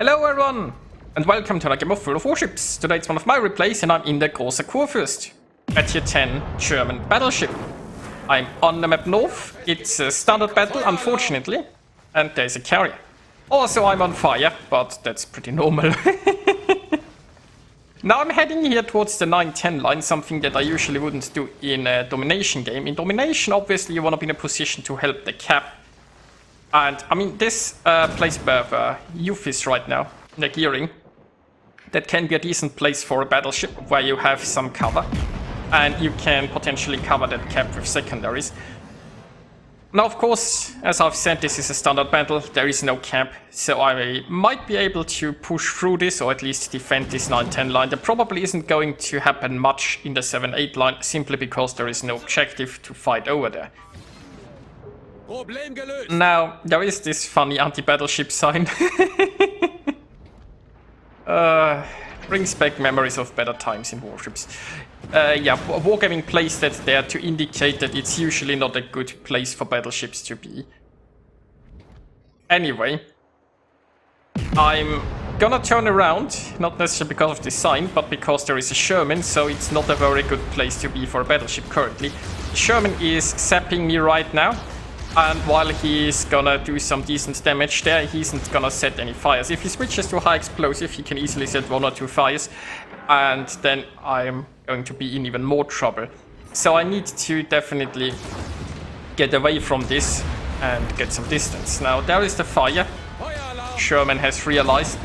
Hello everyone, and welcome to another game of Warships. Today it's one of my replays and I'm in the Große Kurfürst, at tier 10 German battleship. I'm on the map north, it's a standard battle unfortunately, and there's a carrier. Also I'm on fire, but that's pretty normal. Now I'm heading here towards the 9-10 line, something that I usually wouldn't do in a domination game. In domination obviously you want to be in a position to help the cap. And I mean this place where youth is right now, the gearing, that can be a decent place for a battleship where you have some cover. And you can potentially cover that cap with secondaries. Now of course, as I've said, this is a standard battle, there is no cap, so I might be able to push through this or at least defend this 9-10 line. There probably isn't going to happen much in the 7-8 line, simply because there is no objective to fight over there. Now, there is this funny anti-battleship sign. Brings back memories of better times in Warships. Yeah, Wargaming placed that there to indicate that it's usually not a good place for battleships to be. Anyway, I'm gonna turn around, not necessarily because of this sign, but because there is a Sherman, so it's not a very good place to be for a battleship currently. The Sherman is zapping me right now, and while he's gonna do some decent damage there, he isn't gonna set any fires. If he switches to high explosive, he can easily set 1 or 2 fires, and then I'm going to be in even more trouble. So I need to definitely get away from this and get some distance. Now there is the fire. Sherman has realized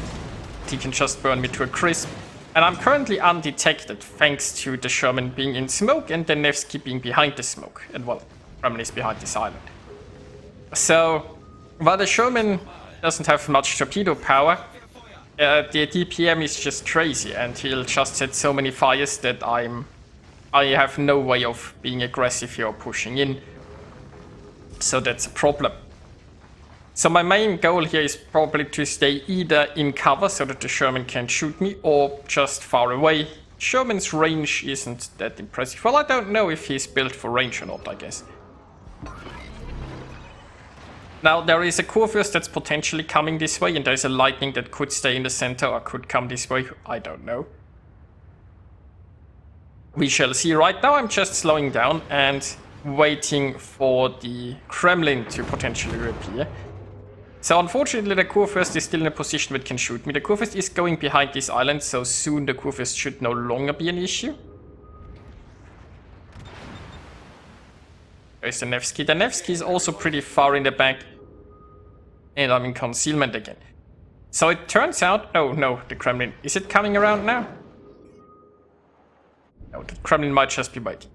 he can just burn me to a crisp. And I'm currently undetected thanks to the Sherman being in smoke and the Nevsky being behind the smoke. And well, Kremlin is behind this island. So, while the Sherman doesn't have much torpedo power, the DPM is just crazy and he'll just set so many fires that I have no way of being aggressive here or pushing in. So that's a problem. So my main goal here is probably to stay either in cover so that the Sherman can't shoot me, or just far away. Sherman's range isn't that impressive. Well, I don't know if he's built for range or not, I guess. Now there is a Kurfürst that's potentially coming this way, and there's a lightning that could stay in the center or could come this way. I don't know. We shall see. Right now I'm just slowing down and waiting for the Kremlin to potentially reappear. So unfortunately the Kurfürst is still in a position where it can shoot me. The Kurfürst is going behind this island, so soon the Kurfürst should no longer be an issue. There's the Nevsky. The Nevsky is also pretty far in the back. And I'm in concealment again. So it turns out... Oh no, the Kremlin. Is it coming around now? No, the Kremlin might just be waiting.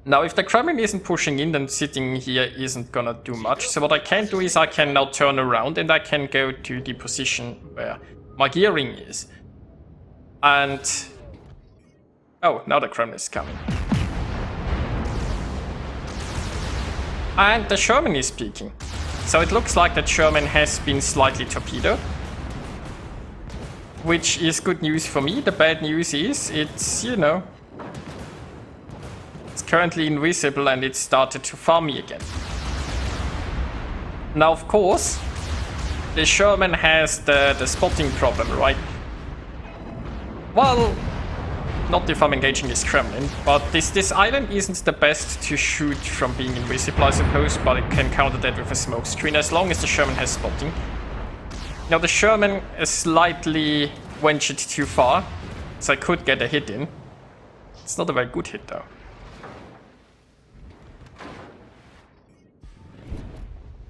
Now if the Kremlin isn't pushing in, then sitting here isn't gonna do much. So what I can do is I can now turn around and I can go to the position where my gearing is. And... Oh, now the Kremlin is coming. And the Sherman is peeking. So it looks like that Sherman has been slightly torpedoed. Which is good news for me. The bad news is it's, you know... It's currently invisible and it started to farm me again. Now of course, the Sherman has the spotting problem, right? Well... Not if I'm engaging this Kremlin, but this island isn't the best to shoot from being invisible, I suppose, but it can counter that with a smoke screen as long as the Sherman has spotting. Now the Sherman is slightly ventured too far, so I could get a hit in. It's not a very good hit though.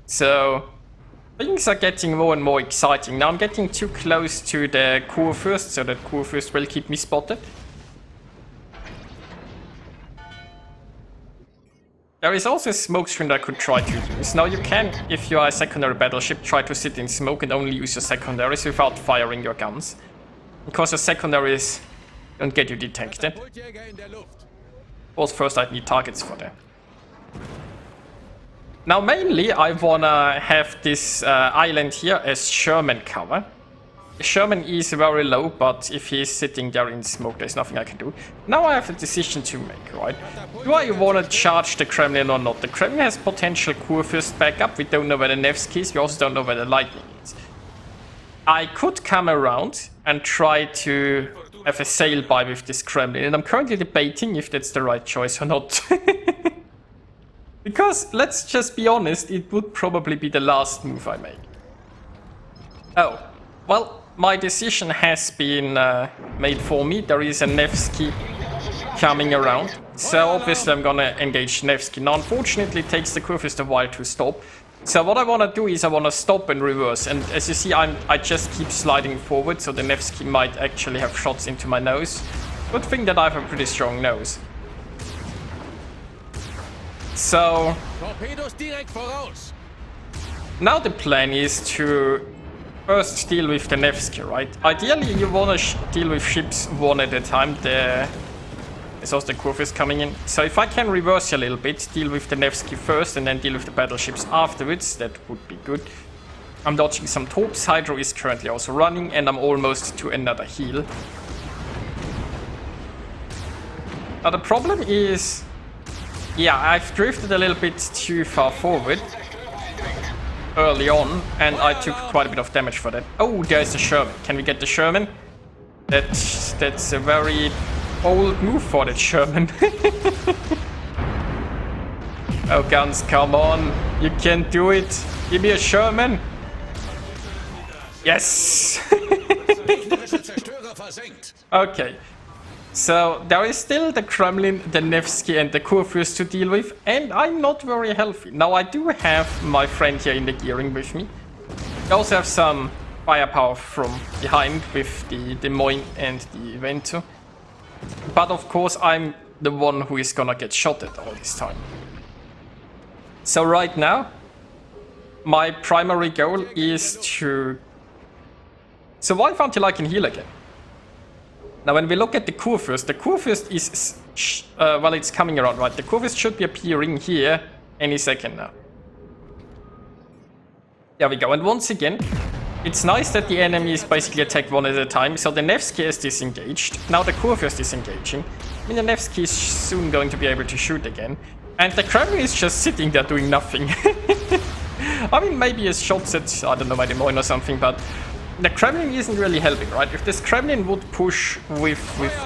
So things are getting more and more exciting. Now I'm getting too close to the Kurfürst, so that Kurfürst will keep me spotted. There is also a smoke screen that I could try to use. Now you can, if you are a secondary battleship, try to sit in smoke and only use your secondaries without firing your guns. Because your secondaries don't get you detected. Well, first I'd need targets for them. Now mainly I wanna have this island here as Sherman cover. The Sherman is very low, but if he's sitting there in smoke, there's nothing I can do. Now I have a decision to make, right? Do I want to charge the Kremlin or not? The Kremlin has potential Kurfürst backup. We don't know where the Nevsky is. We also don't know where the lightning is. I could come around and try to have a sail-by with this Kremlin, and I'm currently debating if that's the right choice or not. Because, let's just be honest, it would probably be the last move I make. Oh, well, my decision has been made for me. There is a Nevsky coming around, so obviously I'm gonna engage Nevsky. Now, unfortunately, it takes the Kurfürst a while to stop. So what I want to do is I want to stop and reverse, and as you see, I just keep sliding forward, so the Nevsky might actually have shots into my nose. Good thing that I have a pretty strong nose. So now the plan is to first deal with the Nevsky, right? Ideally, you want to deal with ships one at a time. There's also the Kurfürst coming in. So if I can reverse a little bit, deal with the Nevsky first and then deal with the battleships afterwards, that would be good. I'm dodging some torps. Hydro is currently also running, and I'm almost to another heal. Now the problem is, yeah, I've drifted a little bit too far forward early on, and I took quite a bit of damage for that. Oh, there's the Sherman. Can we get the Sherman? That's a very old move for that Sherman. Oh, guns, come on. You can do it. Give me a Sherman. Yes. Okay. So there is still the Kremlin, the Nevsky and the Kurfürst to deal with, and I'm not very healthy. Now I do have my friend here in the gearing with me. I also have some firepower from behind with the Des Moines and the Vento. But of course I'm the one who is gonna get shot at all this time. So right now, my primary goal is to survive until I can heal again. Now when we look at the Kurfürst is, well, it's coming around, right? The Kurfürst should be appearing here any second now. There we go, and once again, it's nice that the enemy is basically attacked one at a time, so the Nevsky is disengaged. Now the Kurfürst is engaging. I mean, the Nevsky is soon going to be able to shoot again. And the Kremlin is just sitting there doing nothing. I mean, maybe his shots at, I don't know, my Des Moines or something, but the Kremlin isn't really helping, right? If this Kremlin would push with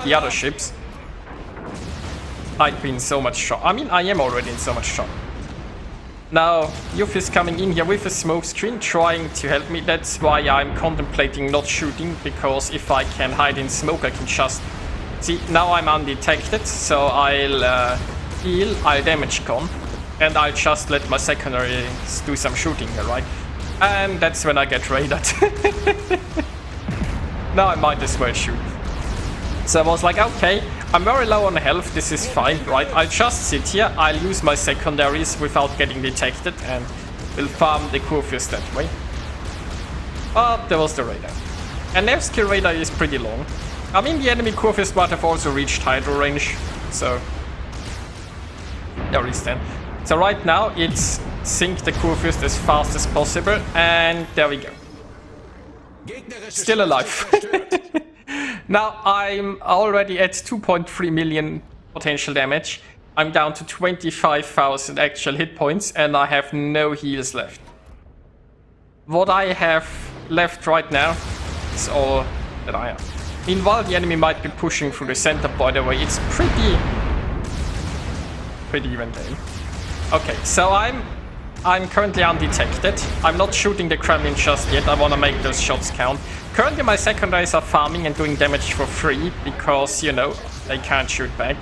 the other ships, I'd be in so much shock. I mean, I am already in so much shock. Now, Yuff is coming in here with a smoke screen, trying to help me. That's why I'm contemplating not shooting, because if I can hide in smoke, I can just... See, now I'm undetected, so I'll heal, I'll damage con, and I'll just let my secondaries do some shooting here, right? And that's when I get raided. Now I might as well shoot. So I was like, okay, I'm very low on health, this is fine, right? I'll just sit here, I'll use my secondaries without getting detected, and will farm the Kurfürst that way. But there was the radar. And Nevsky radar is pretty long. I mean, the enemy Kurfürst might have also reached hydro range, so there is then. So right now, it's sink the Kurfürst as fast as possible, and there we go. Still alive. Now I'm already at 2.3 million potential damage. I'm down to 25,000 actual hit points, and I have no heals left. What I have left right now is all that I have. Meanwhile, the enemy might be pushing through the center, by the way. It's pretty even game. Okay, so I'm currently undetected. I'm not shooting the Kremlin just yet. I want to make those shots count. Currently my secondaries are farming and doing damage for free because, you know, they can't shoot back.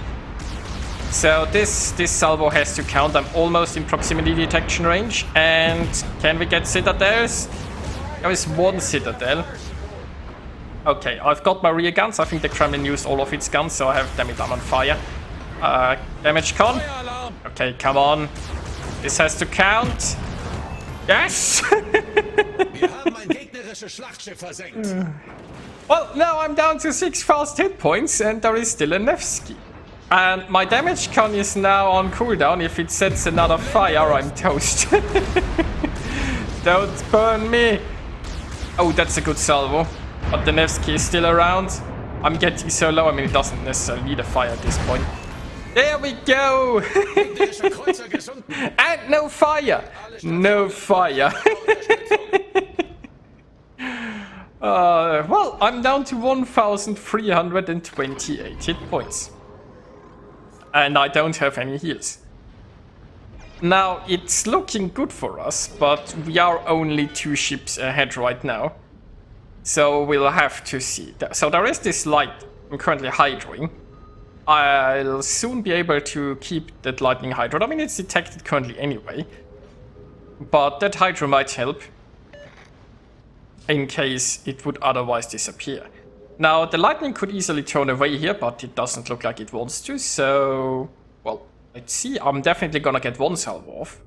So this salvo has to count. I'm almost in proximity detection range. And can we get citadels? There is one citadel. Okay, I've got my rear guns. I think the Kremlin used all of its guns, so I have, damn it, I'm on fire. Damage con. Okay, come on. This has to count. Yes! Well, now I'm down to 6 fast hit points, and there is still a Nevsky. And my damage con is now on cooldown. If it sets another fire, I'm toast. Don't burn me. Oh, that's a good salvo. But the Nevsky is still around. I'm getting so low, I mean, it doesn't necessarily need a fire at this point. There we go! And no fire! No fire! Well, I'm down to 1,328 hit points. And I don't have any heals. Now, it's looking good for us, but we are only 2 ships ahead right now. So we'll have to see. So there is this light I'm currently hydroing. I'll soon be able to keep that lightning hydro. I mean, it's detected currently anyway. But that hydro might help. In case it would otherwise disappear. Now, the lightning could easily turn away here, but it doesn't look like it wants to, so... Well, let's see. I'm definitely gonna get one salvo off.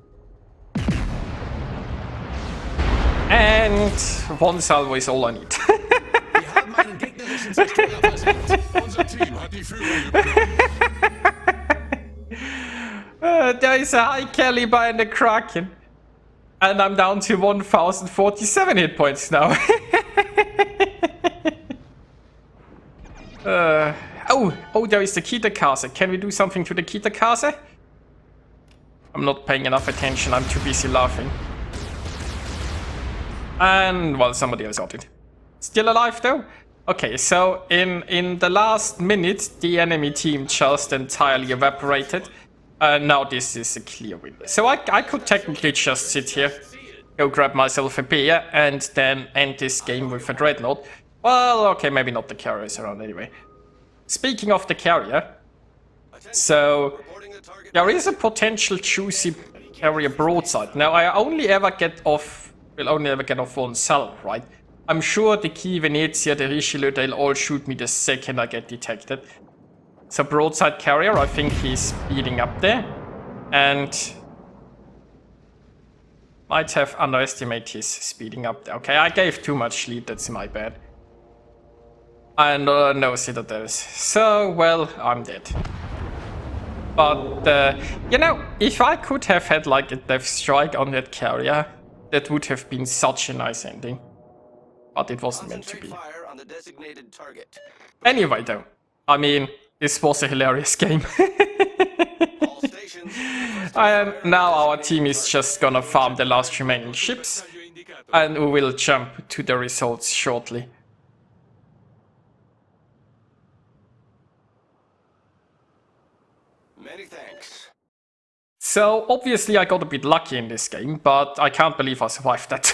And one salvo is all I need. There is a high caliber and a Kraken. And I'm down to 1,047 hit points now. Oh, there is the Kitakase. Can we do something to the Kitakase? I'm not paying enough attention. I'm too busy laughing. And, well, somebody else got it. Still alive, though? Okay, so in the last minute, the enemy team just entirely evaporated. Now this is a clear win. So I could technically just sit here, go grab myself a beer, and then end this game with a dreadnought. Well, okay, maybe not, the carrier is around anyway. Speaking of the carrier, so there is a potential juicy carrier broadside. Now I will only ever get off one salvo, right? I'm sure the Key, Venezia, the Richelieu, they'll all shoot me the second I get detected. So broadside carrier, I think he's speeding up there. And might have underestimated his speeding up there. Okay, I gave too much lead, that's my bad. And no citadels. So, well, I'm dead. But, you know, if I could have had like a death strike on that carrier, that would have been such a nice ending. But it wasn't meant to be. Anyway, though, I mean, this was a hilarious game. And now our team is just gonna farm the last remaining ships. And we will jump to the results shortly. Many thanks. So, obviously I got a bit lucky in this game, but I can't believe I survived that.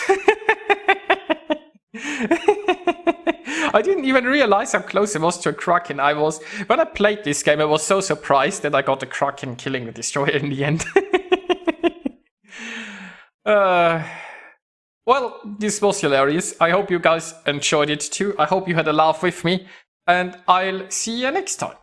I didn't even realize how close it was to a Kraken. When I played this game, I was so surprised that I got a Kraken killing the Destroyer in the end. Well, this was hilarious. I hope you guys enjoyed it too. I hope you had a laugh with me, and I'll see you next time.